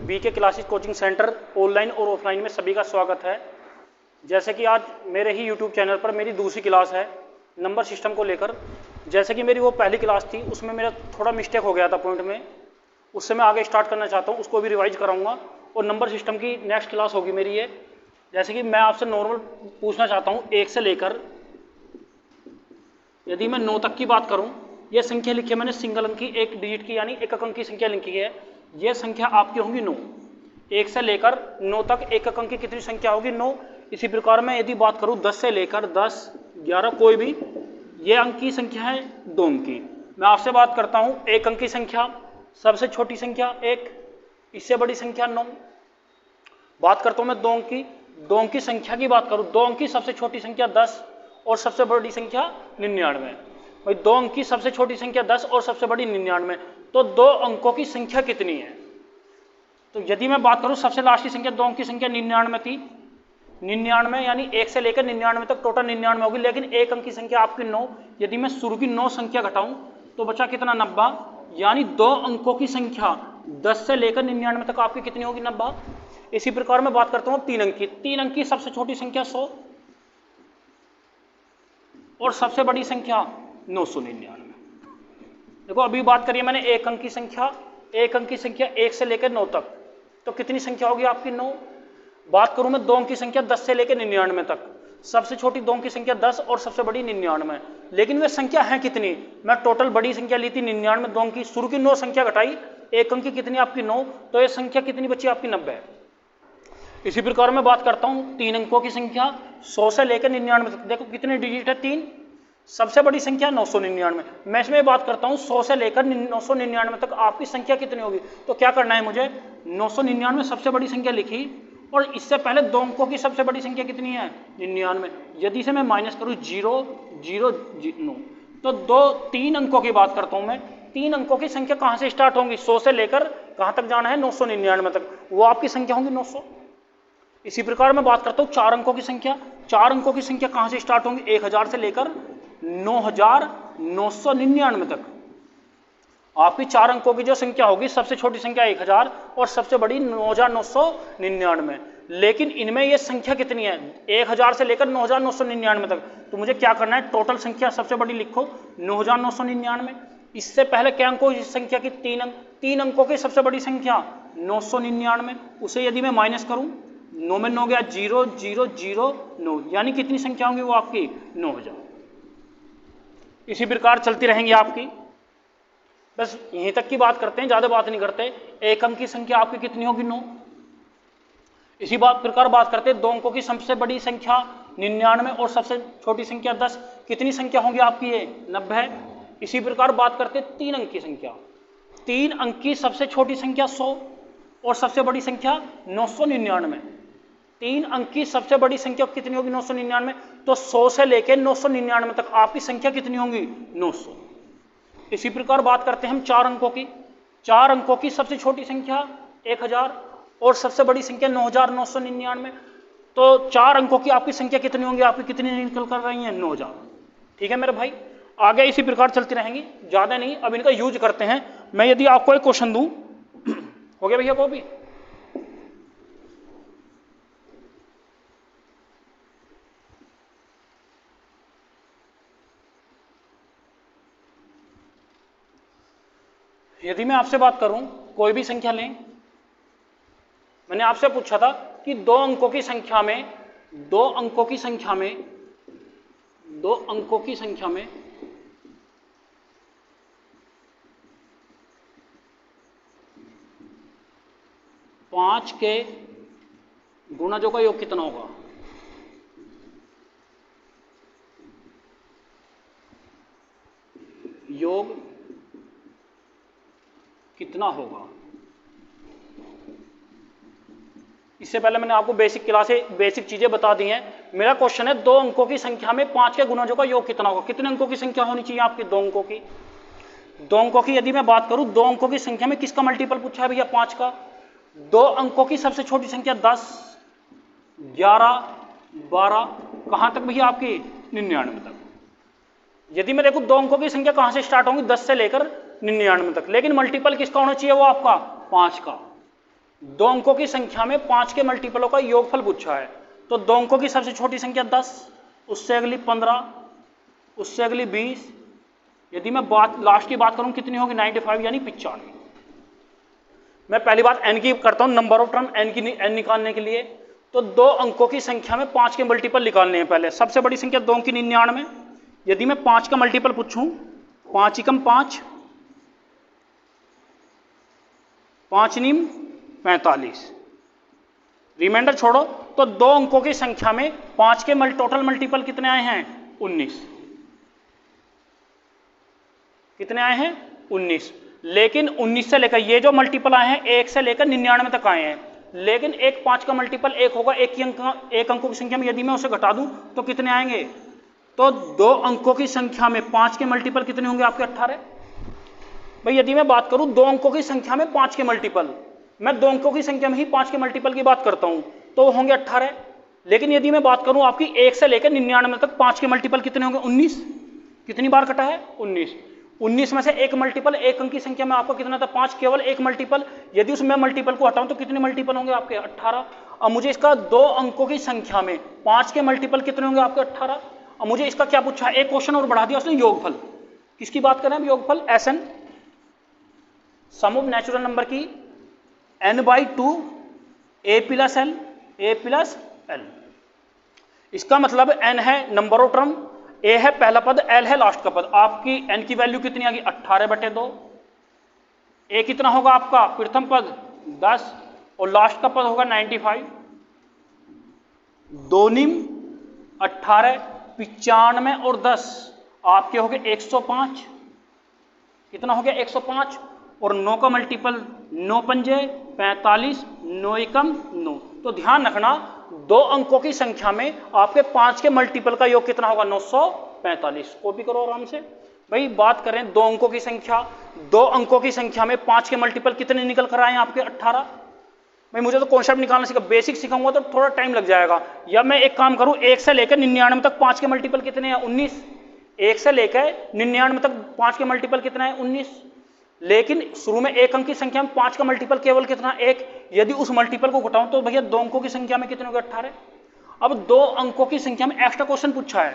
BK classes coaching centre online और offline में सभी का स्वागत है। जैसे कि आज मेरे ही यूट्यूब चैनल पर मेरी दूसरी क्लास है नंबर सिस्टम को लेकर। जैसे कि मेरी वो पहली क्लास थी उसमें मेरा थोड़ा मिस्टेक हो गया था पॉइंट में, उससे मैं आगे स्टार्ट करना चाहता हूँ, उसको भी रिवाइज कराऊंगा और नंबर सिस्टम की नेक्स्ट क्लास होगी मेरी ये। जैसे कि मैं आपसे नॉर्मल पूछना चाहता हूँ, 1 से लेकर यदि मैं 9 तक की बात करूँ, ये संख्या लिखी है मैंने सिंगल अंक की, एक डिजिट की यानी एकक अंक की संख्या लिखी है। ये संख्या आपकी होंगी 9। 1 से लेकर 9 तक एकक अंक की कितनी संख्या होगी? 9। इसी प्रकार मैं यदि बात करूं 10 से लेकर 10, 11 कोई भी ये अंक की संख्या है 2 अंक की। मैं आपसे बात करता हूं एक अंक की संख्या, सबसे छोटी संख्या 1, इससे बड़ी संख्या 9। बात करता हूं मैं 2 अंक की, 2 अंक की संख्या की बात करूं, 2 अंक की सबसे छोटी संख्या 10 और सबसे बड़ी संख्या 99। भाई 2 अंक की सबसे छोटी संख्या 10 और सबसे बड़ी 99, तो 2 अंकों की संख्या कितनी है? तो यदि मैं बात करूं सबसे लास्ट की संख्या 2 अंक की संख्या 99 थी, 99 यानी 1 से लेकर 99 तक टोटल 99 होगी, लेकिन एक अंक की संख्या आपकी 9। यदि मैं शुरू की 9 संख्या घटाऊं तो बचा कितना? 90, यानी 2 अंकों की संख्या 10 से लेकर 99 तक आपकी कितनी होगी? 90। इसी प्रकार मैं बात करता हूं 3 अंक की, 3 अंक की सबसे छोटी संख्या 100 और सबसे बड़ी संख्या 999। देखो अभी बात करिए मैंने एक अंक की संख्या, एक अंक की संख्या 1 से लेकर 9 तक, तो कितनी संख्या होगी आपकी? 9। बात करूं मैं 2 अंक की संख्या 10 से लेकर 99 तक, सबसे छोटी 2 अंक की संख्या 10 और सबसे बड़ी 99, लेकिन वे संख्या है कितनी? मैं टोटल बड़ी संख्या ली थी 99, 2 अंक की, शुरू की 9 संख्या घटाई, एक अंक की कितनी आपकी? 9, तो ये संख्या कितनी बची आपकी? 90। इसी प्रकार मैं बात करता हूं 3 अंकों की संख्या 100 से लेकर 99 तक, देखो कितने डिजिट है? 3, सबसे बड़ी संख्या 999। मैं इसमें बात करता हूं 100 से लेकर 999 तक आपकी संख्या कितनी होगी? तो क्या करना है मुझे? 999 सबसे बड़ी संख्या लिखी और इससे पहले 2 अंकों की सबसे बड़ी संख्या कितनी है? 99। यदि इसे मैं माइनस करूं 0, 0, 9, तो 3 अंकों की बात करता हूं मैं। 3 अंकों की संख्या कहां से स्टार्ट होंगी? 100 से लेकर कहां तक जाना है? 999 तक, वो आपकी संख्या होंगी 900। इसी प्रकार मैं बात करता हूं 4 अंकों की संख्या, 4 अंकों की संख्या कहां से स्टार्ट होंगी? 1000 से लेकर 9999 तक आपकी 4 अंकों की जो संख्या होगी, सबसे छोटी संख्या 1000 और सबसे बड़ी 9999, लेकिन इनमें ये संख्या कितनी है? 1000 से लेकर 9999 तक। तो मुझे क्या करना है? टोटल संख्या सबसे बड़ी लिखो 9999। इससे पहले क्या अंकों की संख्या की? 3 अंक, 3 अंकों की सबसे बड़ी संख्या 999, उसे यदि मैं माइनस करूं 9 में 9 गया 0, 0, 0, 9, यानी कितनी संख्या होंगी वो आपकी? 9000। इसी प्रकार चलती रहेंगी आपकी, बस यहीं तक की बात करते हैं, ज्यादा बात नहीं करते। एक अंक की संख्या आपकी कितनी होगी? 9। इसी प्रकार बात करते हैं 2 अंकों की सबसे बड़ी संख्या 99 और सबसे छोटी संख्या 10, कितनी संख्या होगी आपकी? ये 90। इसी प्रकार बात करते हैं 3 अंक की संख्या, 3 अंक की सबसे छोटी संख्या 100 और सबसे बड़ी संख्या 999। 3 अंक की सबसे बड़ी संख्या कितनी होगी? 999। तो 100 से लेकर 999 तक आपकी संख्या कितनी होगी? 900। इसी प्रकार बात करते हैं हम 4 अंकों की, 4 अंकों की सबसे छोटी संख्या 1000 और सबसे बड़ी संख्या 9999। तो 4 अंकों की आपकी संख्या कितनी होंगी? आपकी कितनी निकल कर रही है? 9000। ठीक है मेरे भाई, आगे इसी प्रकार चलती रहेंगी, ज्यादा नहीं। अब इनका यूज करते हैं। मैं यदि आपको एक क्वेश्चन दूं, हो गया भैया? को भी यदि मैं आपसे बात करूं, कोई भी संख्या लें, मैंने आपसे पूछा था कि 2 अंकों की संख्या में 2 अंकों की संख्या में 2 अंकों की संख्या में 5 के गुणजों का योग कितना होगा? योग कितना होगा? इससे पहले मैंने आपको बेसिक चीजें बता दी हैं। मेरा क्वेश्चन है 2 अंकों की संख्या में 5 के गुणजों का योग कितना होगा? कितने अंकों की संख्या होनी चाहिए आपकी? 2 अंकों की। 2 अंकों की यदि मैं बात करूं, 2 अंकों की संख्या में किसका मल्टीपल पूछा है भैया? 5 का। 2 अंकों की सबसे छोटी संख्या 10, 11, 12, कहां तक भैया आपकी? 99 तक। यदि मैं देखूं 2 अंकों की संख्या कहां से स्टार्ट होंगी? 10 से लेकर 99 तक, लेकिन मल्टीपल किसका होना चाहिए? वो आपका 5 का। दो अंकों की संख्या में 5 के मल्टीपलों का योगफल पूछा है। तो दो अंकों की सबसे छोटी संख्या 10, उससे अगली 15, उससे अगली 20। यदि मैं लास्ट की बात करूं कितनी होगी 95 यानी 95। मैं पहली बात n की करता हूं, नंबर ऑफ टर्म n निकालने के लिए। तो दो अंकों की संख्या में 5 के मल्टीपल निकालने हैं। पहले सबसे बड़ी संख्या 2 अंकी 99। यदि मैं 5 का मल्टीपल पूछूं, 5 एकम 5, 5 नीम 45, रिमाइंडर छोड़ो। तो दो अंकों की संख्या में 5 के टोटल मल्टीपल कितने आए हैं 19। कितने आए हैं 19। लेकिन 19 से लेकर ये जो मल्टीपल आए हैं 1 से लेकर 99 तक आए हैं। लेकिन एक 5 का मल्टीपल 1 होगा, एक अंकों की संख्या में यदि मैं उसे घटा दूं तो कितने आएंगे। तो दो अंकों की संख्या में 5 के मल्टीपल कितने होंगे आपके 18। भाई यदि मैं बात करूं दो अंकों की संख्या में 5 के मल्टीपल, मैं दो अंकों की संख्या में ही 5 के मल्टीपल की बात करता हूं तो होंगे 18। लेकिन यदि मैं बात करूं आपकी 1 से लेकर 99 तक 5 के मल्टीपल कितने होंगे 19। कितनी बार कटा है 19। 19 में से एक मल्टीपल एक अंक की संख्या में आपको कितना था 5, केवल एक मल्टीपल। यदि उसमें मल्टीपल को हटाऊं तो कितने मल्टीपल होंगे आपके 18। अब मुझे इसका दो अंकों की संख्या में 5 के मल्टीपल कितने होंगे आपके 18। अब मुझे इसका क्या पूछा है, एक क्वेश्चन और बढ़ा दिया उसने, योगफल। किसकी बात करें हम, योगफल Sn, sum of natural number की n/2 a plus l, a plus l। इसका मतलब n है नंबर ऑफ टर्म, a है पहला पद, l है लास्ट का पद। आपकी n की वैल्यू कितनी आ गई 18/2। a कितना होगा आपका प्रथम पद 10 और लास्ट का पद होगा 95। 2 नीम 18, 95 और 10 आपके हो गए 105। कितना हो गया 105। और 9 का मल्टीपल 9 पंजे 45, 9 एकम 9। तो ध्यान रखना दो अंकों की संख्या में आपके 5 के मल्टीपल का योग कितना होगा 945। कॉपी करो आराम से। भाई बात करें दो अंकों की संख्या, दो अंकों की संख्या में 5 के मल्टीपल कितने निकल कर आए आपके 18। भाई मुझे तो कॉन्सेप्ट निकालना सीखा, बेसिक सिखाऊंगा तो थोड़ा टाइम लग जाएगा। या मैं एक काम करूं 1 से लेकर 99 तक 5 के मल्टीपल कितने हैं 19। 1 से लेकर 99 तक 5 के मल्टीपल कितना है 19। लेकिन शुरू में एक अंक की संख्या में 5 का मल्टीपल केवल कितना 1। यदि उस मल्टीपल को घटाऊं तो भैया दो अंकों की संख्या में कितने हो गए 18। अब दो अंकों की संख्या में एक्स्ट्रा क्वेश्चन पूछा है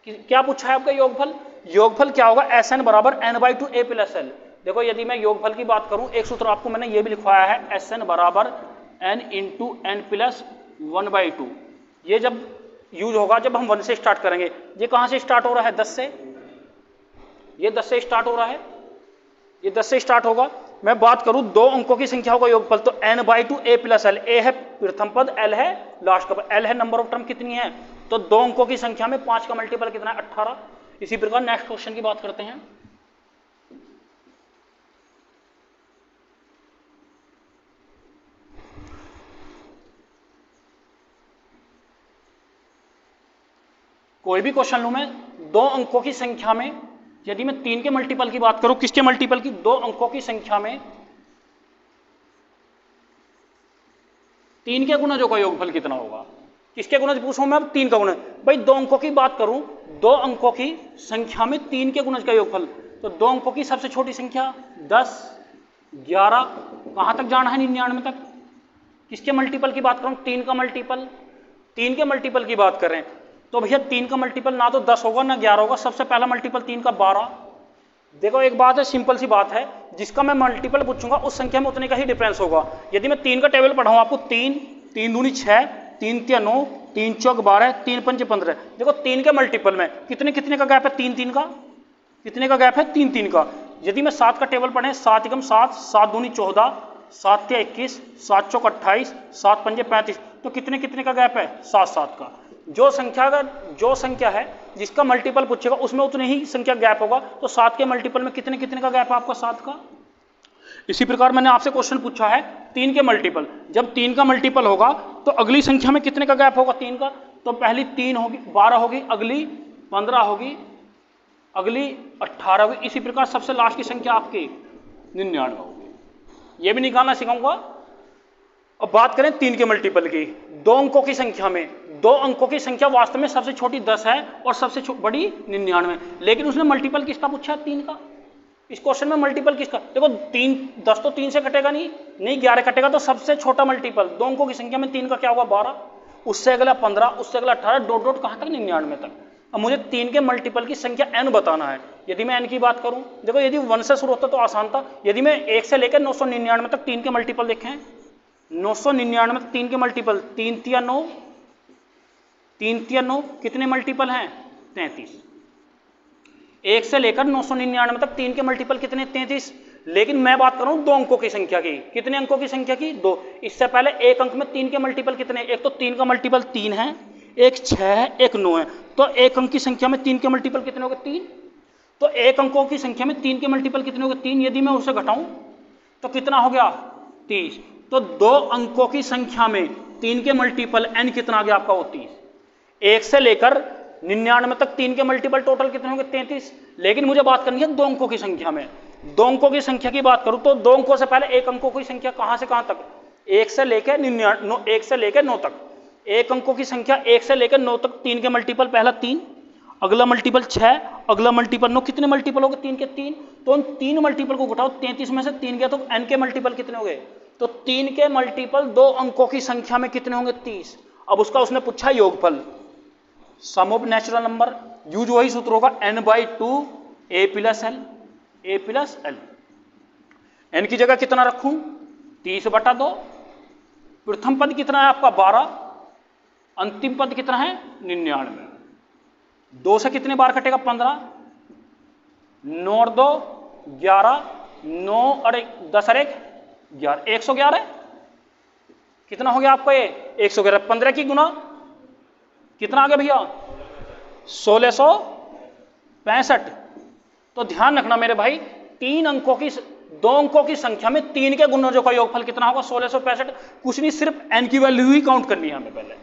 कि क्या पूछा है आपका योगफल। योगफल क्या होगा Sn बराबर n/2 a प्लस l। देखो यदि मैं योगफल की बात करूं, एक सूत्र आपको मैंने ये भी लिखवाया है Sn बराबर n इंटू n प्लस 1/2। ये जब यूज होगा जब हम 1 से स्टार्ट करेंगे। ये कहां से स्टार्ट हो रहा है 10 से, ये 10 से स्टार्ट हो रहा है, ये 10 से स्टार्ट होगा। मैं बात करूं दो अंकों की संख्याओं का योगफल तो n/2 a plus l। a है प्रथम पद, l है लास्ट का पद, l है नंबर ऑफ टर्म कितनी है। तो दो अंकों की संख्या में 5 का मल्टीपल कितना है 18। इसी प्रकार नेक्स्ट क्वेश्चन की बात करते हैं। कोई भी क्वेश्चन लूं मैं, दो अंकों की संख्या में यदि मैं 3 के मल्टीपल की बात करूं, किसके मल्टीपल की, दो अंकों की संख्या में 3 के गुणजों का योगफल कितना होगा। किसके गुणज पूछूं मैं अब 3 का गुणज। भाई दो अंकों की बात करूं, दो अंकों की संख्या में 3 के गुणज का योगफल, तो दो अंकों की सबसे छोटी संख्या 10, 11, कहां तक जाना है 99 तक। किसके मल्टीपल की बात करूं 3 का मल्टीपल, 3 के मल्टीपल की बात करें तो भैया 3 का मल्टीपल ना तो 10 होगा ना 11 होगा। सबसे पहला मल्टीपल 3 का 12। देखो एक बात है, सिंपल सी बात है, जिसका मैं मल्टीपल पूछूंगा उस संख्या में उतने का ही डिफरेंस होगा। यदि मैं 3 का टेबल पढ़ाऊं आपको, 3 3 दूनी 6, 3 तिया 9, 3 चौक 12, 3 पंचे 15। देखो 3 के मल्टीपल में कितने कितने का गैप है 3 3 का, कितने का गैप है 3 3 का। यदि मैं 7 का टेबल पढ़े 7 एकम 7, 7 दूनी 14, 7 तिया 21, 7 चौक 28, 7 पंजे 35। तो कितने कितने का गैप है 7 7 का। जो संख्या है जिसका मल्टीपल पूछेगा उसमें उतने ही संख्या गैप होगा। तो 7 के मल्टीपल में कितने कितने का गैप है आपका 7 का। इसी प्रकार मैंने आपसे क्वेश्चन पूछा है 3 के मल्टीपल, जब 3 का मल्टीपल होगा तो अगली संख्या में कितने का गैप होगा 3 का। तो पहली 3 होगी 12 होगी, अगली 15 होगी, अगली 18 होगी। इसी प्रकार सबसे लास्ट की संख्या आपकी 99 होगी। ये भी निकालना सिखाऊंगा। अब बात करें 3 के मल्टीपल की, दो अंकों की संख्या में, दो अंकों की संख्या वास्तव में सबसे छोटी 10 है और सबसे बड़ी 99। लेकिन उसने मल्टीपल किसका पूछा है 3 का। इस क्वेश्चन में मल्टीपल किसका, देखो 3 10 तो 3 से कटेगा नहीं, 11 कटेगा, तो सबसे छोटा मल्टीपल 2 अंकों की संख्या में 3 का क्या होगा 12, उससे अगला 15, उससे अगला 18, डॉट डॉट कहां तक 99 तक। अब मुझे 3 के मल्टीपल की संख्या n बताना है। यदि मैं n की बात करूं, देखो यदि 1 से शुरू होता तो आसान था, यदि मैं 1 से लेकर 999 तक 3 के मल्टीपल देखें, 999 तक 3 के मल्टीपल 3 तिया 9, 3 तिया 9 कितने मल्टीपल हैं 33। 1 से लेकर 999 तक 3 के मल्टीपल कितने 33। लेकिन मैं बात कर रहा हूं 2 अंकों की संख्या की, कितने अंकों की संख्या की 2। इससे पहले एक अंक में 3 के मल्टीपल कितने, एक तो 3 का मल्टीपल 3 है, एक 6 है, एक 9 है, तो एक अंक की संख्या में 3 के मल्टीपल कितने हो गए 3। तो एक अंकों की संख्या में 3 के मल्टीपल कितने हो गए 3, यदि मैं उसे घटाऊं तो कितना हो गया 30। तो 2 अंकों की संख्या में 3 के मल्टीपल n कितना आ गया आपका वो 30। 1 से लेकर 99 तक 3 के मल्टीपल टोटल कितने होंगे 33। लेकिन मुझे बात करनी है 2 अंकों की संख्या में। 2 अंकों की संख्या की बात करूं तो 2 अंकों से पहले एक अंकों की संख्या कहां से कहां तक, 1 से लेकर 1 से लेकर 9 तक। एक अंकों की संख्या 1 से लेकर 9 तक, 3 के मल्टीपल पहला 3, अगला मल्टीपल 6, अगला मल्टीपल 9, कितने मल्टीपल हो गए 3 के 3। तो उन 3 मल्टीपल को घटाओ, 33 में से 3 गया तो n के मल्टीपल कितने हो गए, तो 3 के मल्टीपल 2 अंकों की संख्या में कितने होंगे 30। अब उसका उसने पूछा योगफल, सम ऑफ नेचुरल नंबर, यूज वही सूत्र होगा n/2 a + l, a + l। n की जगह कितना रखूं 30/2, प्रथम पद कितना है आपका 12, अंतिम पद कितना है 99। 2 से कितने बार कटेगा 15, 9 और 2 11, 9 और 1 10 और 1 11, 111 कितना हो गया आपका ये 111। 15 की गुना कितना आ गया भैया 1665। तो ध्यान रखना मेरे भाई, 3 अंकों की 2 अंकों की संख्या में 3 के गुणजों का योगफल कितना होगा 1665। कुछ नहीं, सिर्फ n की वैल्यू ही काउंट करनी है हमें पहले।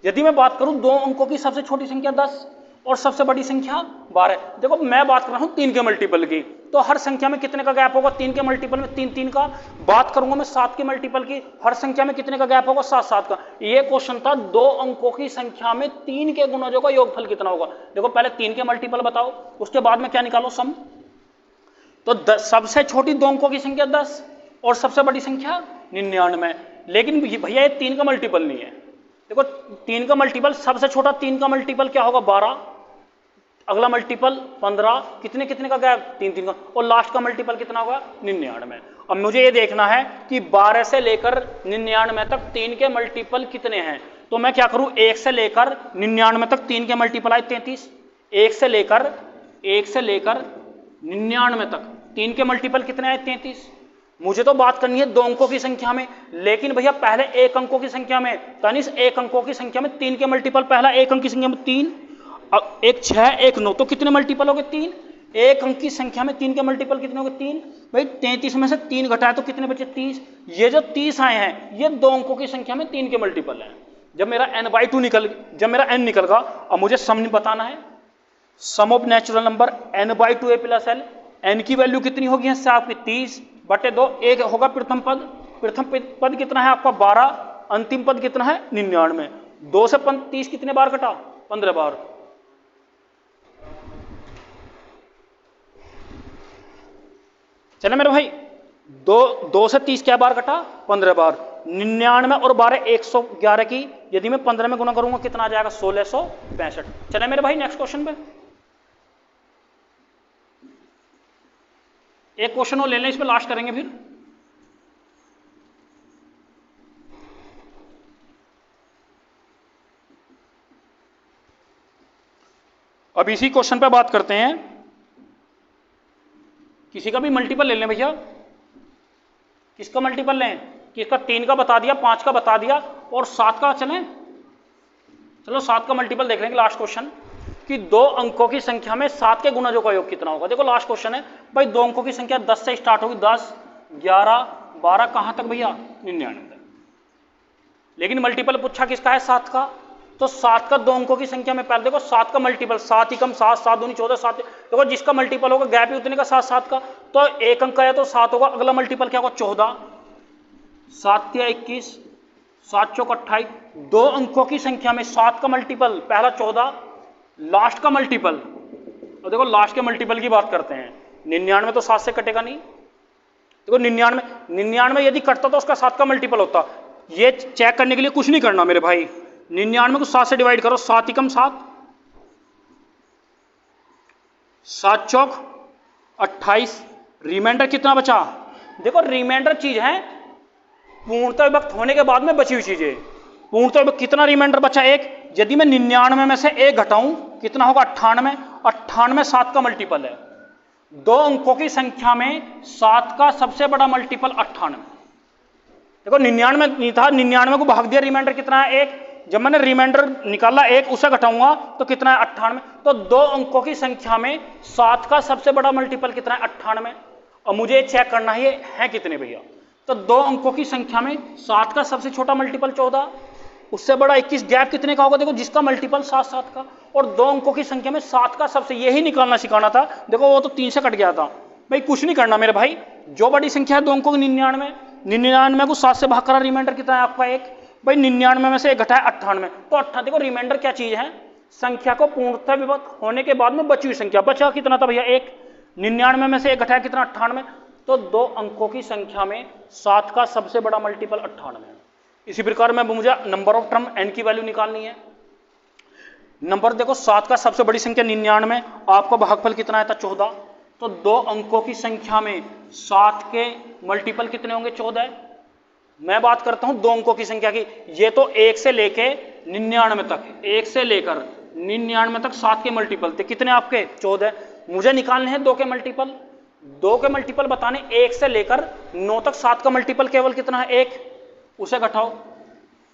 यदि मैं बात करूं 2 अंकों की सबसे छोटी संख्या 10 और सबसे बड़ी संख्या 12, देखो मैं बात कर रहा हूं 3 के मल्टीपल की, तो हर संख्या में कितने का गैप होगा 3 के मल्टीपल में 3 3 का। बात करूंगा मैं 7 के मल्टीपल की, हर संख्या में कितने का गैप होगा 7 7 का। ये क्वेश्चन था 2 अंकों की संख्या में 3 के गुणजों का योगफल कितना होगा। देखो पहले 3 के मल्टीपल बताओ, उसके बाद में क्या निकालो सम। तो सबसे छोटी 2 अंकों की संख्या 10 और सबसे बड़ी संख्या 99। लेकिन भैया ये 3 का मल्टीपल नहीं है। देखो 3 का मल्टीपल, सबसे छोटा 3 का मल्टीपल क्या होगा 12, अगला मल्टीपल 15, कितने कितने का गैप 3 3 का, और लास्ट का मल्टीपल कितना होगा 99। अब मुझे ये देखना है कि 12 से लेकर 99 तक 3 के मल्टीपल कितने हैं। तो मैं क्या करूं, 1 से लेकर 99 तक 3 के मल्टीपल आए 33, 1 से लेकर 99 तक 3 के मल्टीपल कितने आए 33। मुझे तो बात करनी है 2 अंकों की संख्या में, लेकिन भैया पहले 1 अंकों की संख्या में, तनिष 1 अंकों की संख्या में 3 के मल्टीपल, पहला 1 अंक की संख्या में 3, एक 6 एक 9, तो कितने मल्टीपल हो गए 3। 1 अंक की संख्या में 3 के मल्टीपल कितने हो गए 3। भाई 33 में से 3 घटाए तो कितने बचे 30। ये जो 30 आए हैं ये 2 अंकों की संख्या में 3 के मल्टीपल हैं। जब मेरा n/2 n निकल गया, अब मुझे सम बताना है, sum of natural number n/2 a + l। n की वैल्यू कितनी होगी इससे आपकी 30/2, एक होगा प्रथम पद, प्रथम पद कितना है आपका 12, अंतिम पद कितना है 99। 2 से 30 कितने बार कटा 15 बार। चले मेरे भाई, 2 से 30 क्या बार कटा 15 बार। 99 और 12 111 की यदि मैं 15 में गुना करूंगा कितना आ जाएगा 1665। चले मेरे भाई नेक्स्ट क्वेश्चन पे, एक क्वेश्चन और ले लें, इस पे लास्ट करेंगे फिर। अब इसी क्वेश्चन पे बात करते हैं, किसी का भी मल्टीपल ले लें भैया। किसका मल्टीपल लें, किसका 3 का बता दिया, 5 का बता दिया और 7 का चलें। चलो 7 का मल्टीपल देख लेंगे लास्ट क्वेश्चन, कि 2 अंकों की संख्या में 7 के गुणजों का योग कितना होगा। देखो लास्ट क्वेश्चन है भाई, 2 अंकों की संख्या 10 से स्टार्ट होगी, 10 11 12 कहां तक भैया 99 तक। लेकिन मल्टीपल पूछा किसका है 7 का, तो 7 का 2 अंकों की संख्या में पहले देखो 7 का मल्टीपल 7 ही कम 7 7 दूनी 14 7, देखो जिसका मल्टीपल होगा गैप ही उतने का 7 7 का, तो एक अंक का है तो 7 होगा, अगला मल्टीपल क्या होगा 14, 7 या 21, 7 चौक 28। 2 अंकों की संख्या में 7 का मल्टीपल पहला 14, लास्ट का मल्टीपल, और देखो लास्ट के मल्टीपल की बात करते हैं, 99 तो 7 से कटेगा नहीं। देखो 99 यदि कटता तो उसका 7 का मल्टीपल होता। ये चेक करने के लिए कुछ नहीं करना मेरे भाई, 99 को 7 से डिवाइड करो, 7 एकम 7, 7 चौक 28, रिमाइंडर कितना बचा? देखो रिमाइंडर चीज है पूर्णतः विभक्त होने के बाद में बची हुई चीजें। पूर्णतः विभक्त कितना रिमाइंडर बचा? 1। यदि मैं 99 में से 1 घटाऊं कितना होगा? 98। 98 7 का मल्टीपल है। 2 अंकों की संख्या में 7 का सबसे बड़ा मल्टीपल 98। देखो 99 नहीं था, 99 को भाग दिया, रिमाइंडर कितना है? 1। जब मैंने रिमाइंडर निकाला 1, उसे घटाऊंगा तो कितना है? 98। तो 2 अंकों की संख्या में 7 का सबसे बड़ा मल्टीपल कितना है? 98। और मुझे चेक करना है कितने भैया? तो 2 अंकों की संख्या में 7 का सबसे छोटा मल्टीपल 14, उससे बड़ा 21, गैप कितने का होगा? देखो जिसका मल्टीपल 7 7 का, और 2 अंकों की संख्या में 7 का सबसे, यही निकालना सिखाना था। देखो वो तो 3 से कट गया था भाई, कुछ नहीं करना मेरे भाई। जो बड़ी संख्या है 2 अंकों की 99 को 7 से भाग करा, रिमाइंडर कितना है आपका? 1। भाई 99 में से 1 घटाया 98, तो 98। देखो रिमाइंडर क्या चीज है? संख्या को पूर्णतः विभक्त होने के बाद में बची हुई संख्या। बचा कितना था भैया? 1। 99 में से 1 घटाया कितना? 98। तो 2 अंकों की संख्या में 7 का सबसे बड़ा मल्टीपल 98 है। इसी प्रकार में मुझे नंबर ऑफ टर्म n की वैल्यू निकालनी है। नंबर देखो 7 का सबसे बड़ी संख्या 99, आपका भागफल कितना आया था? 14। तो 2 अंकों की संख्या में 7 के मल्टीपल कितने होंगे? 14। मैं बात करता हूं 2 अंकों की संख्या की। ये तो 1 से लेके 99 तक, 1 से लेकर 99 तक 7 के मल्टीपल थे, कितने आपके? 14। मुझे निकालने हैं 2 के मल्टीपल। 2 के मल्टीपल बताने 1 से लेकर 9 तक 7 का मल्टीपल केवल कितना है? 1। उसे घटाओ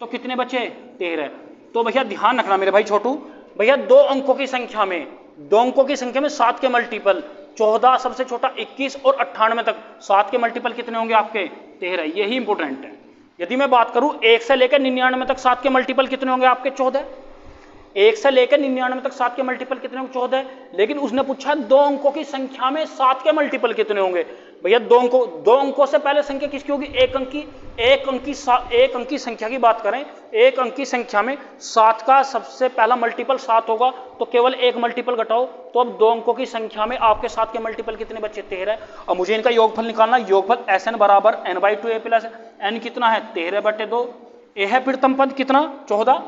तो कितने बचे? 13। तो भैया ध्यान रखना मेरे भाई छोटू, भैया 2 अंकों की संख्या में 2 अंकों की संख्या में 7 के मल्टीपल 14 सबसे छोटा, 21 और 98 तक 7 के मल्टीपल कितने होंगे आपके? 13। यही इंपोर्टेंट है। यदि मैं बात करूं 1 से लेकर 99 तक 7 के मल्टीपल कितने होंगे आपके? 14। 1 से लेकर 99 तक 7 के मल्टीपल कितने होंगे? 14। लेकिन उसने पूछा 2 अंकों की संख्या में 7 के मल्टीपल कितने होंगे। भैया 2 अंकों से पहले संख्या किसकी होगी? 1 अंक की। 1 अंक की संख्या की बात करें, 1 अंक की संख्या में 7 का सबसे पहला मल्टीपल 7 होगा, तो केवल 1 मल्टीपल घटाओ, तो अब 2 अंकों की संख्या में आपके 7 के मल्टीपल कितने बचे? 13। और मुझे इनका योगफल निकालना। योगफल Sn बराबर n/2a प्लस n कितना है? 13/2। ए है प्रीतम पद कितना? 14।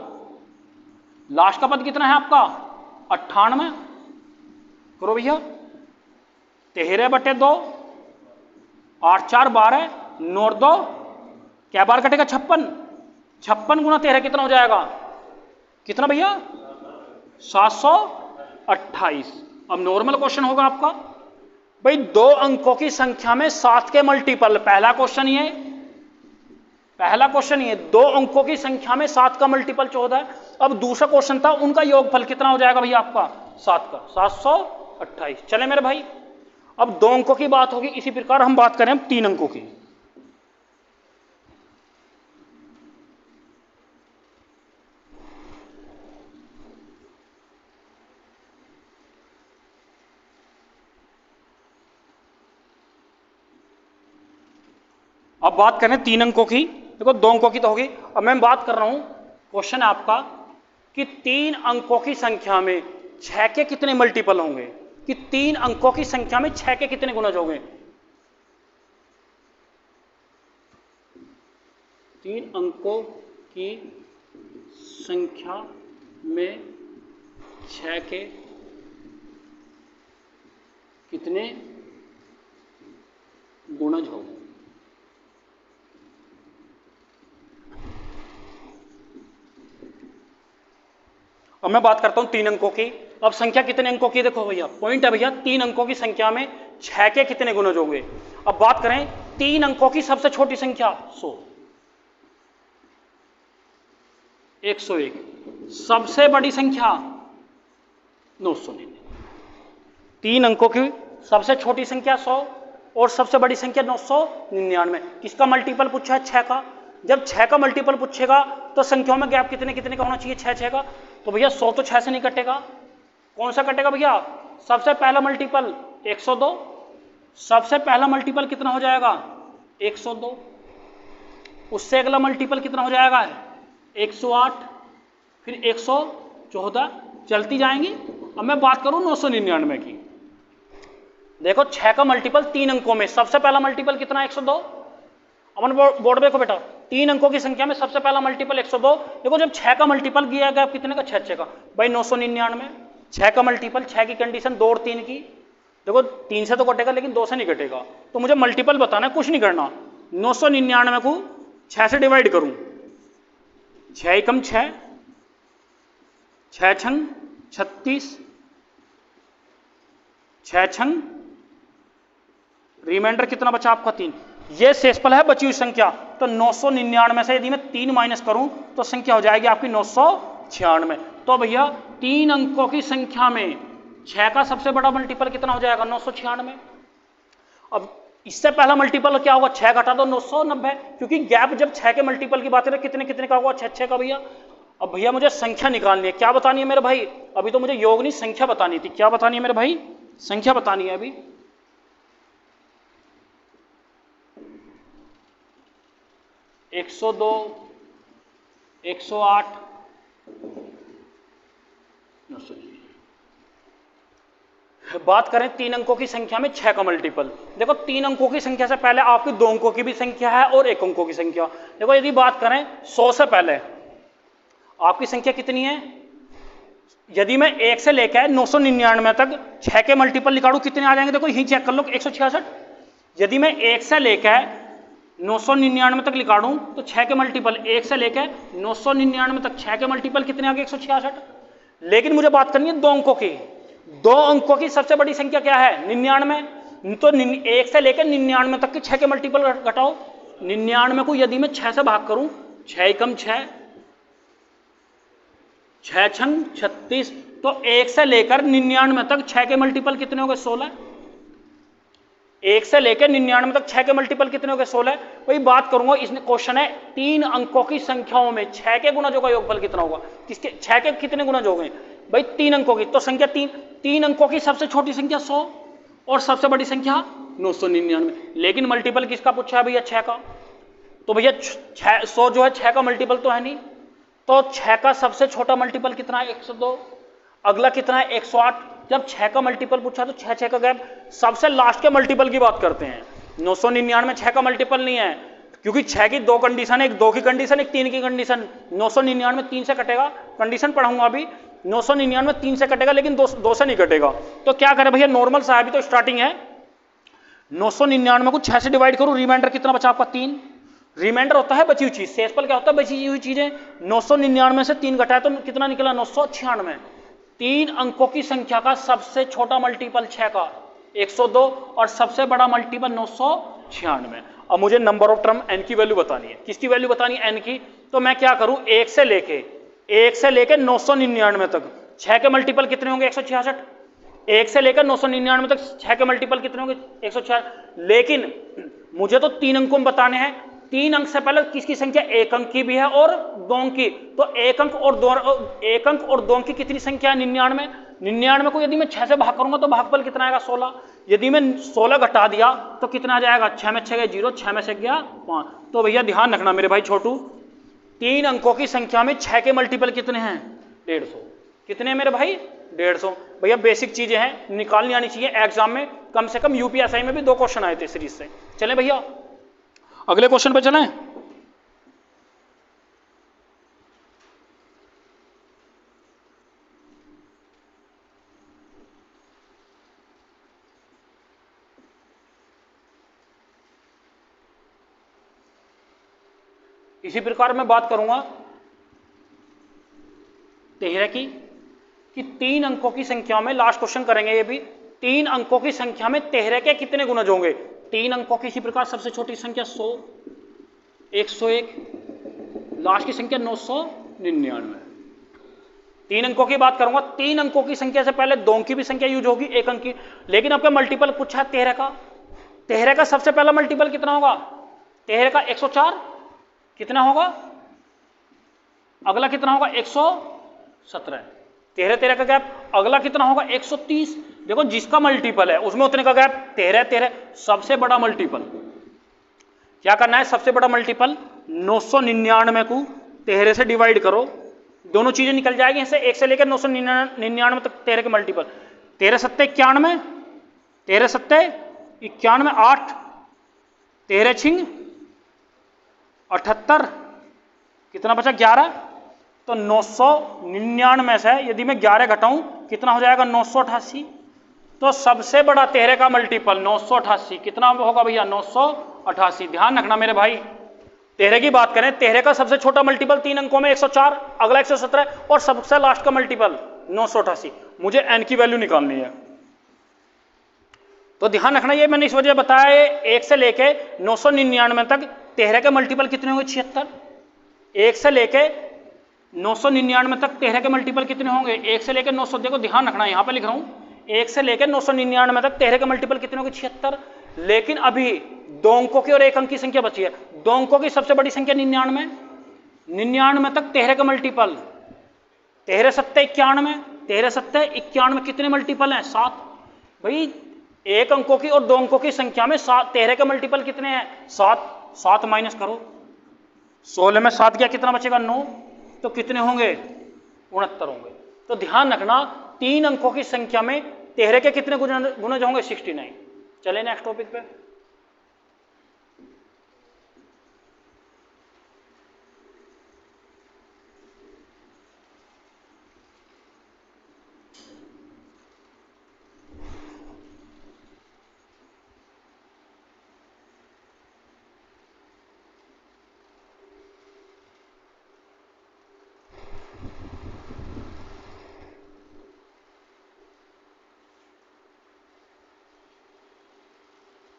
लास्ट का पद कितना है आपका? 98। करो भैया 13/2, 8 4 12, 9 2 क्या बार कटेगा? 56। 56 गुना 13 कितना हो जाएगा? कितना भैया? 728। अब नॉर्मल क्वेश्चन होगा आपका भाई 2 अंकों की संख्या में 7 के मल्टीपल। पहला क्वेश्चन ये 2 अंकों की संख्या में 7 का मल्टीपल 14। अब दूसरा क्वेश्चन था उनका योगफल कितना हो जाएगा भैया आपका? 7 का 728। चले मेरे भाई, अब 2 अंकों की बात होगी। इसी प्रकार हम बात करें 3 अंकों की। अब बात करें 3 अंकों की। देखो 2 अंकों की तो होगी। अब मैं बात कर रहा हूं, क्वेश्चन है आपका कि 3 अंकों की संख्या में 6 के कितने मल्टीपल होंगे? कि 3 अंकों की संख्या में 6 के कितने गुणज होंगे? 3 अंकों की संख्या में 6 के कितने गुणज होंगे? अब मैं बात करता हूं 3 अंकों की। अब संख्या कितने अंकों की? देखो भैया पॉइंट है भैया, 3 अंकों की संख्या में 6 के कितने गुणज होंगे? अब बात करें 3 अंकों की सबसे छोटी संख्या 100, 101। सबसे बड़ी संख्या 999। 3 अंकों की सबसे छोटी संख्या 100 और सबसे बड़ी संख्या 999। किसका मल्टीपल पूछा है? 6 का। जब 6 का मल्टीपल पूछेगा तो संख्याओं में गैप कितने कितने का होना चाहिए? 6 का। तो भैया 100 तो 6 से नहीं कटेगा। कौन सा कटेगा भैया? सबसे पहला मल्टीपल 102। सबसे पहला मल्टीपल कितना हो जाएगा? 102। उससे अगला मल्टीपल कितना हो जाएगा? 108, फिर 114, चलती जाएंगी। अब मैं बात करूं 999 की। देखो 6 का मल्टीपल 3 अंकों में सबसे पहला मल्टीपल कितना है 102। अपन बोर्ड देखो बेटा, 3 अंकों की संख्या में सबसे पहला मल्टीपल 102। देखो जब 6 का मल्टीपल किया गया कितने का 6 का भाई 999। 6 का मल्टीपल 6 की कंडीशन 2 और 3 की, देखो 3 से तो कटेगा लेकिन 2 से नहीं कटेगा, तो मुझे मल्टीपल बताना है, कुछ नहीं करना। 999 को 6 से डिवाइड करूं, 6 एकम 6, 6 छंग 36, 6 छंग रिमाइंडर कितना बचा आपका 3, ये शेषफल है बची हुई संख्या। तो 999 से यदि मैं 3 माइनस करूं तो संख्या हो जाएगी आपकी 996। तो भैया 3 अंकों की संख्या में 6 का सबसे बड़ा मल्टीपल कितना हो जाएगा 996। अब इससे पहला मल्टीपल क्या होगा 6 घटा दो 990, क्योंकि गैप जब 6 के मल्टीपल की बात करें कितने कितने का होगा 6 का भैया। अब भैया मुझे संख्या निकालनी है, क्या बतानी है मेरे भाई, अभी तो मुझे योग नहीं संख्या बतानी थी, क्या बतानी है मेरे भाई, संख्या बतानी है अभी। 102, 108, 900। बात करें 3 अंकों की संख्या में 6 का मल्टीपल, देखो 3 अंकों की संख्या से पहले आपकी 2 अंकों की भी संख्या है और 1 अंकों की संख्या। देखो यदि बात करें 100 से पहले आपकी संख्या कितनी है, यदि मैं 1 से लेकर 999 तक 6 के मल्टीपल निकालूं कितने आ जाएंगे, देखो यही चेक कर लो 166। यदि मैं 1 से लेकर 999 तक निकालूं तो 6 के मल्टीपल 1 से लेकर 999 तक 6 के मल्टीपल कितने आ गए 166। लेकिन मुझे बात करनी है 2 अंकों की, 2 अंकों की सबसे बड़ी संख्या क्या है 99। तो 1 से लेकर 99 तक की 6 के मल्टीपल घटाओ। 99 को यदि मैं 6 से भाग करूं, 6 एकम 6, 6 छंग 36, तो 1 से लेकर 99 तक 6 के मल्टीपल कितने हो गए 16। 1 से लेकर 99 तक 6 के मल्टीपल कितने हो गए 16। वही बात करूंगा, इसमें क्वेश्चन है 3 अंकों की संख्याओं में 6 के गुणजों का योगफल कितना होगा, किसके 6 के कितने गुणज गए भाई 3 अंकों की, तो संख्या 3 अंकों की सबसे छोटी संख्या 100 और सबसे बड़ी संख्या 999। लेकिन मल्टीपल किसका पूछा है भैया 6 का, तो भैया 100 जो है 6 का मल्टीपल तो है नहीं, तो 6 का सबसे छोटा मल्टीपल कितना है 102। अगला कितना है 108। जब 6 का मल्टीपल पूछा तो 6 का गैप, सबसे लास्ट के मल्टीपल की बात करते हैं। 999 में 6 का मल्टीपल नहीं है, क्योंकि 6 की 2 कंडीशन है, एक 2 की कंडीशन एक 3 की कंडीशन। 999 3 से कटेगा, कंडीशन पढ़ाऊंगा अभी। 999 3 से कटेगा लेकिन 2 से नहीं कटेगा, तो क्या करें भैया नॉर्मल सा अभी तो स्टार्टिंग है। 999 को 6 से डिवाइड करूं, रिमाइंडर कितना बचा आपका 3। रिमाइंडर होता है बची हुई चीज, शेषफल क्या होता है बची हुई चीजें। 999 से 3 घटाया तो कितना निकला 996। 3 अंकों की संख्या का सबसे छोटा मल्टीपल 6 का 102 और सबसे बड़ा मल्टीपल 996। अब मुझे नंबर ऑफ टर्म n की वैल्यू बतानी है, किसकी वैल्यू बतानी है n की, तो मैं क्या करूं 1 से लेके 999 तक 6 के मल्टीपल कितने होंगे 166। 1 से लेकर 999 तक 6 के मल्टीपल कितने होंगे 166। लेकिन मुझे तो 3 अंकों में बताने हैं, 3 अंक से पहले किसकी संख्या 1 अंक की भी है और 2 अंक की, तो 1 अंक और 2 अंक की कितनी संख्या है 99। 99 को यदि मैं 6 से भाग करूंगा तो भागफल कितना आएगा 16। यदि मैं 16 घटा दिया तो कितना आ जाएगा 6 में 6 गए 0, 6 में से गया 5। तो भैया ध्यान रखना मेरे भाई छोटू, 3 अंकों की संख्या में 6 के मल्टीपल कितने हैं 150। कितने हैं मेरे भाई 150। भैया बेसिक चीजें हैं, निकालनी आनी चाहिए एग्जाम में, कम से कम यूपीएसआई में भी 2 क्वेश्चन आए थे सीरीज से। चलें भैया अगले क्वेश्चन पे चलें। इसी प्रकार मैं बात करूंगा 13 की, कि 3 अंकों की संख्या में, लास्ट क्वेश्चन करेंगे ये भी, 3 अंकों की संख्या में 13 के कितने गुणज होंगे। 3 अंकों की इसी प्रकार सबसे छोटी संख्या 100, 101, लास्ट की संख्या 999। 3 अंकों की बात करूंगा, 3 अंकों की संख्या से पहले 2 अंक की भी संख्या यूज होगी, 1 अंक की। लेकिन आपका मल्टीपल पूछा 13 का, 13 का सबसे पहला मल्टीपल कितना होगा 13 का 104 कितना होगा, अगला कितना होगा 117, 13 का गैप। अगला कितना होगा 130, देखो जिसका मल्टीपल है उसमें उतने का गैप, 13 सबसे बड़ा मल्टीपल। क्या करना है सबसे बड़ा मल्टीपल 999 को 13 से डिवाइड करो, दोनों चीजें निकल जाएगी ऐसे, 1 से लेकर 999 तक 13 के मल्टीपल, 13 सत्ते 91, 13 सत्ते 91, 8 13 छिंग 78, कितना बचा 11। तो 999 से यदि मैं 11 घटाऊं कितना हो जाएगा 988। तो सबसे बड़ा 13 का मल्टीपल 988 कितना होगा भैया 988। ध्यान रखना मेरे भाई, 13 की बात करें 13 का सबसे छोटा मल्टीपल 3 अंकों में 104, अगला 117 और सबसे लास्ट का मल्टीपल 988। मुझे n की वैल्यू निकालनी है। तो ध्यान रखना, ये मैंने इस वजह बताया 1 से लेके 999 तक 13 के मल्टीपल कितने होंगे 76। 1 से लेके 999 तक 13 के मल्टीपल कितने होंगे 1 से लेके 900। देखो ध्यान रखना, यहां पे लिख रहा हूं 1 से लेके 999 तक 13 के मल्टीपल कितने होंगे 76। लेकिन अभी 2 अंकों की और 1 अंक की संख्या बची है। 2 अंकों की सबसे बड़ी संख्या 99, 99 तक 13 का मल्टीपल 13 सत्ते 91, 13 सत्ते 91 कितने मल्टीपल हैं 7। भाई 1 अंकों की और 2 अंकों की संख्या में 13 के मल्टीपल कितने हैं 7। 7 माइनस करो, 16 में 7 गया कितना बचेगा 9। तो कितने होंगे 69 होंगे। तो ध्यान रखना 3 अंकों की संख्या में 13 के कितने गुणज होंगे 69। चले नेक्स्ट टॉपिक पे।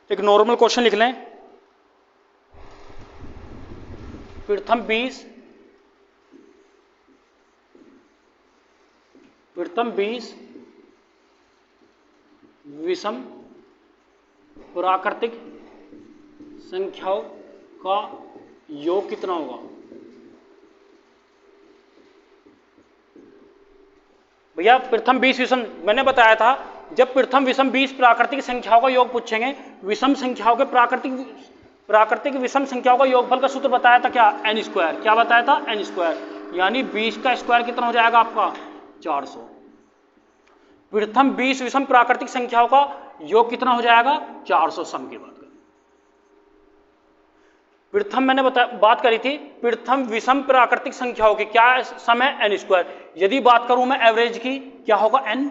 एक नॉर्मल क्वेश्चन लिख लें। प्रथम 20 विषम प्राकृतिक संख्याओं का योग कितना होगा। भैया प्रथम 20 विषम, मैंने बताया था जब प्रथम विषम 20 प्राकृतिक संख्याओं का योग पूछेंगे, विषम संख्याओं के प्राकृतिक विषम संख्याओं का योगफल का सूत्र बताया था क्या n स्क्वायर। क्या बताया था n स्क्वायर, यानी 20 का स्क्वायर कितना हो जाएगा आपका 400। प्रथम 20 विषम प्राकृतिक संख्याओं का योग कितना हो जाएगा 400। सम की बात करें, प्रथम मैंने बात करी थी प्रथम विषम प्राकृतिक संख्याओं की क्या सम है n स्क्वायर। यदि बात करूं मैं एवरेज की, क्या होगा n,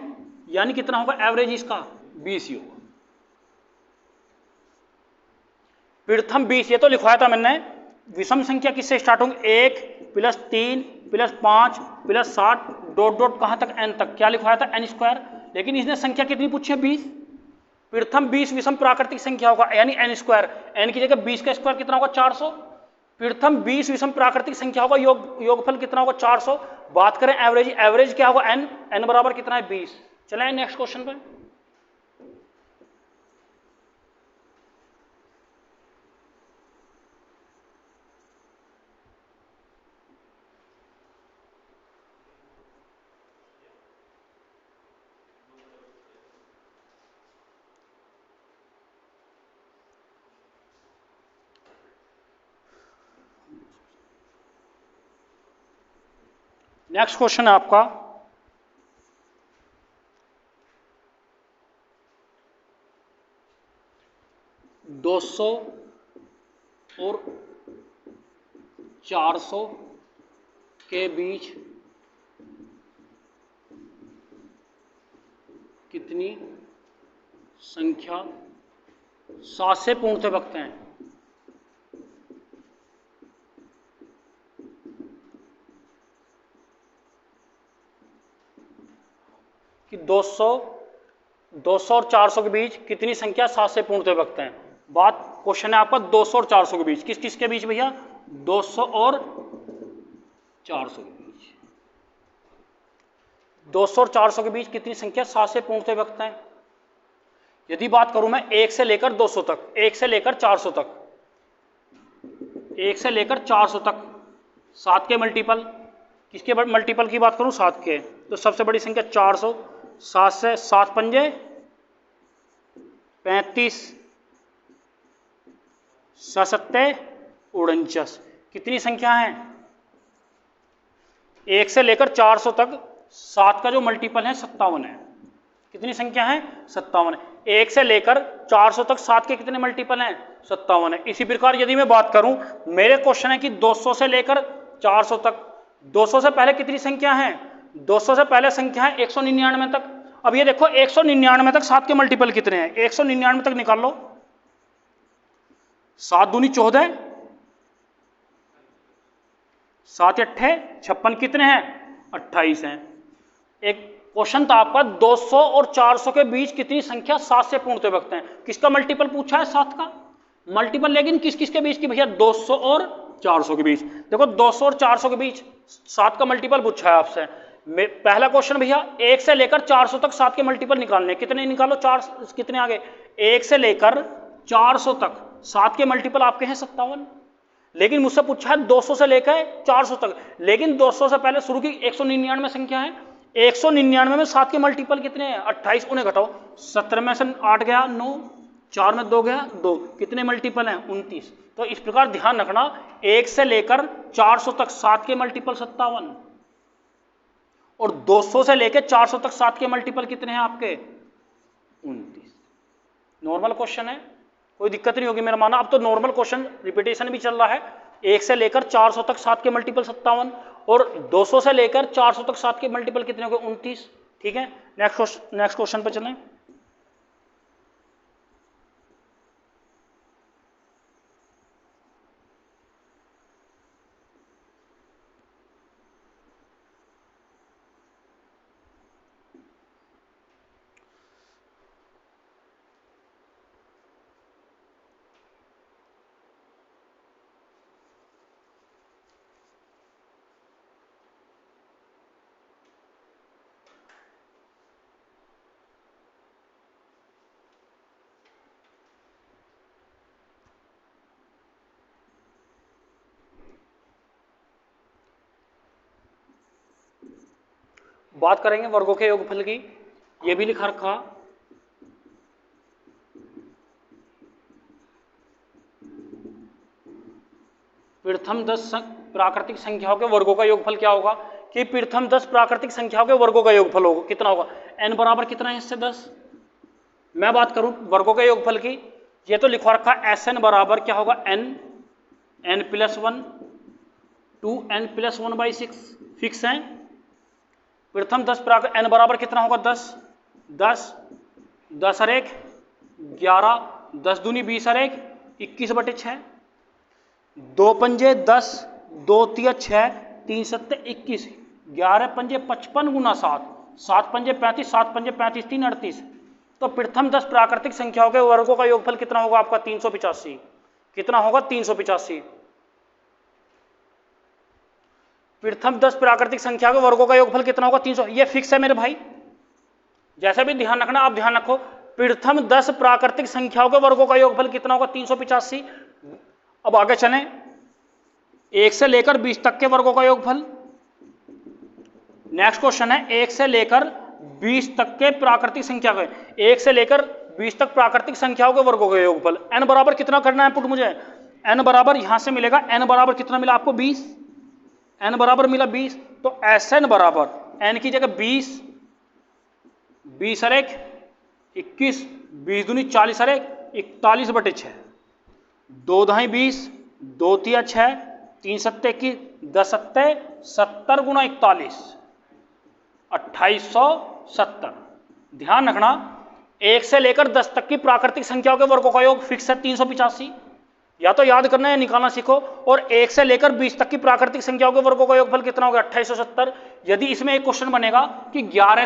यानी कितना होगा एवरेज इसका 20 ही होगा। प्रथम 20 ये तो लिखवाया था मैंने। विषम संख्या किससे स्टार्ट होंगे 1 + 3 + 5 + 60 डॉट डॉट कहां तक n तक, क्या लिखवाया था n स्क्वायर। लेकिन इसने संख्या कितनी पूछी है 20। प्रथम 20 विषम प्राकृतिक संख्या होगा यानी n स्क्वायर, n की जगह 20 का स्क्वायर कितना होगा 400। प्रथम 20 विषम प्राकृतिक संख्याओं का योगफल कितना होगा 400। बात करें एवरेज, एवरेज क्या होगा n बराबर कितना है 20। चलें नेक्स्ट क्वेश्चन पे। नेक्स्ट क्वेश्चन है आपका 200 और 400 के बीच कितनी संख्या 7 से पूर्णतः विभक्त हैं। कि 200 और 400 के बीच कितनी संख्या 7 से पूर्णतः विभक्त हैं। बात क्वेश्चन है आपका 200 और 400 के बीच, किस किस के बीच भैया 200 और 400 के बीच। 200 और 400 के बीच कितनी संख्या 7 से पूर्णतः विभक्त हैं। यदि बात करूं मैं 1 से लेकर 200 तक, 1 से लेकर 400 तक, 1 से लेकर 400 तक 7 के मल्टीपल, किसके मल्टीपल की बात करूं 7 के, तो सबसे बड़ी संख्या 400। 7 से 7 पंजे 35, 7 49, कितनी संख्या है 1 से लेकर 400 तक 7 का जो मल्टीपल है 57 है। कितनी संख्या है 57 है। 1 से लेकर 400 तक 7 के कितने मल्टीपल हैं? 57 है। इसी प्रकार यदि मैं बात करूं, मेरे क्वेश्चन है कि 200 से लेकर 400 तक, 200 से पहले कितनी संख्या है? 200 से पहले संख्या है 199 तक। अब ये देखो 199 तक 7 के मल्टीपल कितने हैं? 199 तक निकाल लो। 7 दूनी 14, 7 अट्ठे 56, कितने हैं? 28 हैं। एक क्वेश्चन था आपका 200 और 400 के बीच कितनी संख्या 7 से पूर्णतः विभक्त है। किसका मल्टीपल पूछा है? 7 का मल्टीपल, लेकिन किस किस के बीच की भैया? 200 और 400 के बीच। देखो 200 और 400 के बीच 7 का मल्टीपल पूछा है आपसे। पहला क्वेश्चन भैया 1 से लेकर 400 तक 7 के मल्टीपल निकालने। कितने निकालो? 4 कितने आगे? 1 से लेकर 400 तक 7 के मल्टीपल आपके हैं 57। लेकिन मुझसे पूछा है 200 से लेकर 400 तक, लेकिन 200 से पहले शुरू की 199 संख्या है। 199 में 7 के मल्टीपल कितने हैं? 28। उन्हें घटाओ, 17 में से 8 गया 9, 4 में 2 गया 2, कितने मल्टीपल हैं? 29। तो इस प्रकार ध्यान रखना 1 से लेकर 400 तक 7 के मल्टीपल 57 और 200 से लेकर 400 तक 7 के मल्टीपल कितने हैं आपके? 29। नॉर्मल क्वेश्चन है, कोई दिक्कत नहीं होगी मेरा माना। अब तो नॉर्मल क्वेश्चन रिपीटेशन भी चल रहा है। 1 से लेकर 400 तक 7 के मल्टीपल 57 और 200 से लेकर 400 तक 7 के मल्टीपल कितने हो गए? 29। ठीक है, नेक्स्ट क्वेश्चन पे चलें। बात करेंगे वर्गों के योगफल की। ये भी लिखा रखा, प्रथम 10 प्राकृतिक संख्याओं के वर्गों का योगफल क्या होगा? कि प्रथम 10 प्राकृतिक संख्याओं के वर्गों का योगफल होगा। कितना होगा? n बराबर कितना है इससे 10। मैं बात करूं वर्गों के योगफल की, ये तो लिखा रखा Sn बराबर क्या होगा? n + 1 2n + 1/6 फिक्स है। प्रथम 10 प्राकृतिक n बराबर कितना होगा? 10 10 10 और 1 11, 10 दूनी 20 और 1 21/6, 2 पंजे 10, 2 तिया 6, 3 सत्ते 21, 11 पंजे 55 गुना 7, 7 पंजे 35, 7 पंजे 35, 3 38। तो प्रथम 10 प्राकृतिक संख्याओं के वर्गों का योगफल कितना होगा आपका? 385। कितना होगा? 385। प्रथम 10 प्राकृतिक संख्या के वर्गों का योगफल कितना होगा? 300। ये फिक्स है मेरे भाई, जैसे भी ध्यान रखना आप ध्यान रखो। प्रथम 10 प्राकृतिक संख्याओं के वर्गों का योगफल कितना होगा? 385। अब आगे चलें, 1 से लेकर 20 तक के वर्गों का योगफल। नेक्स्ट क्वेश्चन है 1 से लेकर 20 तक के प्राकृतिक संख्या के, 1 से लेकर 20 तक प्राकृतिक संख्याओं के वर्गों का योगफल। n बराबर कितना करना है पुट मुझे? n बराबर यहां से मिलेगा, n बराबर कितना मिला आपको? 20। n बराबर मिला 20, तो Sn बराबर n की जगह 20, 20 और 1 21, 20 दूनी 40 और 1 41/6, 2 दहाई 20, 2 तिया 6, 3 सत्ते 21, 10 सत्ते 70 गुना 41 2870। ध्यान रखना 1 से लेकर 10 तक की प्राकृतिक संख्याओं के वर्गों का योग फिक्स है 385, या तो याद करना है निकालना सीखो। और 1 से लेकर 20 तक की प्राकृतिक संख्याओं के वर्गों का योगफल कितना होगा? 2870। यदि इसमें एक क्वेश्चन बनेगा कि 11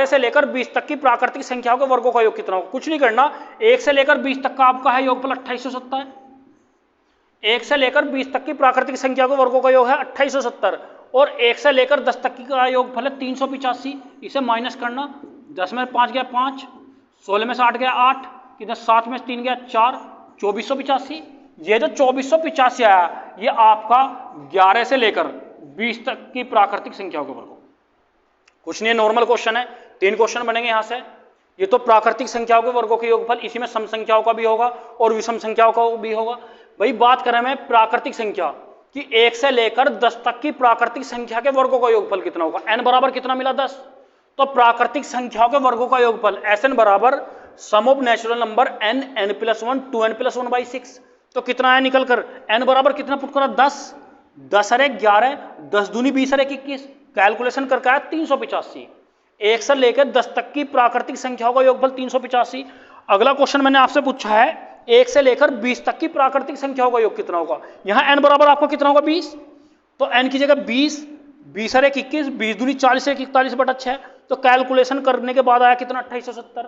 से लेकर 20 तक की प्राकृतिक संख्याओं के वर्गों का योग कितना होगा? कुछ नहीं करना, 1 से लेकर 20 तक का आपका है योगफल 2870। 1 से लेकर 20 तक की प्राकृतिक संख्याओं के वर्गों का योग है 2870 और 1 से लेकर 10 तक का योगफल है 385। इसे माइनस करना, 10 में 5 गया 5, 16 में से 8 गया 8, किधर 7 में 3 गया 4, 2485। ये जो 2485 आया ये आपका 11 से लेकर 20 तक की प्राकृतिक संख्याओं के वर्गों। कुछ नहीं है, नॉर्मल क्वेश्चन है, 3 क्वेश्चन बनेंगे यहां से। ये तो प्राकृतिक संख्याओं के वर्गों के योगफल, इसी में सम संख्याओं का भी होगा और विषम संख्याओं का भी होगा। भाई बात करें मैं प्राकृतिक संख्या कि 1 से लेकर 10 तक की प्राकृतिक संख्या के वर्गों का योगफल कितना होगा? n बराबर कितना मिला? 10। तो प्राकृतिक संख्याओं के वर्गों का योगफल Sn बराबर sum of natural number n n+1 2n+1/6। तो कितना आया निकल कर, n बराबर कितना पुट करा 10, 10 अरे 11, 10 दूनी 20 अरे 21, कैलकुलेशन करके आया 385। 1 से लेकर 10 तक की प्राकृतिक संख्याओं का योगफल 385। अगला क्वेश्चन मैंने आपसे पूछा है 1 से लेकर 20 तक की प्राकृतिक संख्याओं का योग कितना होगा। यहां n बराबर आपको कितना होगा 20, तो n की जगह 20, 20 अरे 21, 20 दूनी 40 से 41/6, तो कैलकुलेशन करने के बाद आया कितना 2870।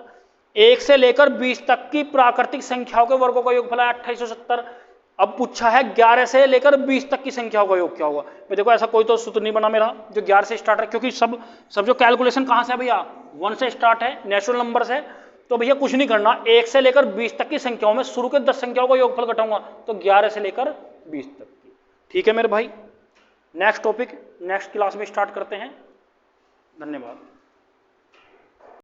1 से लेकर 20 तक की प्राकृतिक संख्याओं के वर्गों का योगफल आया 2870। अब पूछा है 11 से लेकर 20 तक की संख्याओं का योग क्या होगा। भाई देखो ऐसा कोई तो सूत्र नहीं बना मेरा जो 11 से स्टार्ट है, क्योंकि सब जो कैलकुलेशन कहां से है भैया 1 से स्टार्ट है, नेचुरल नंबर से। तो भैया कुछ नहीं करना, 1 से लेकर 20 तक की संख्याओं में शुरू के 10 संख्याओं का योगफल घटाऊंगा, तो 11 से लेकर 20 तक की। ठीक है मेरे भाई, नेक्स्ट टॉपिक नेक्स्ट क्लास में स्टार्ट करते हैं। धन्यवाद।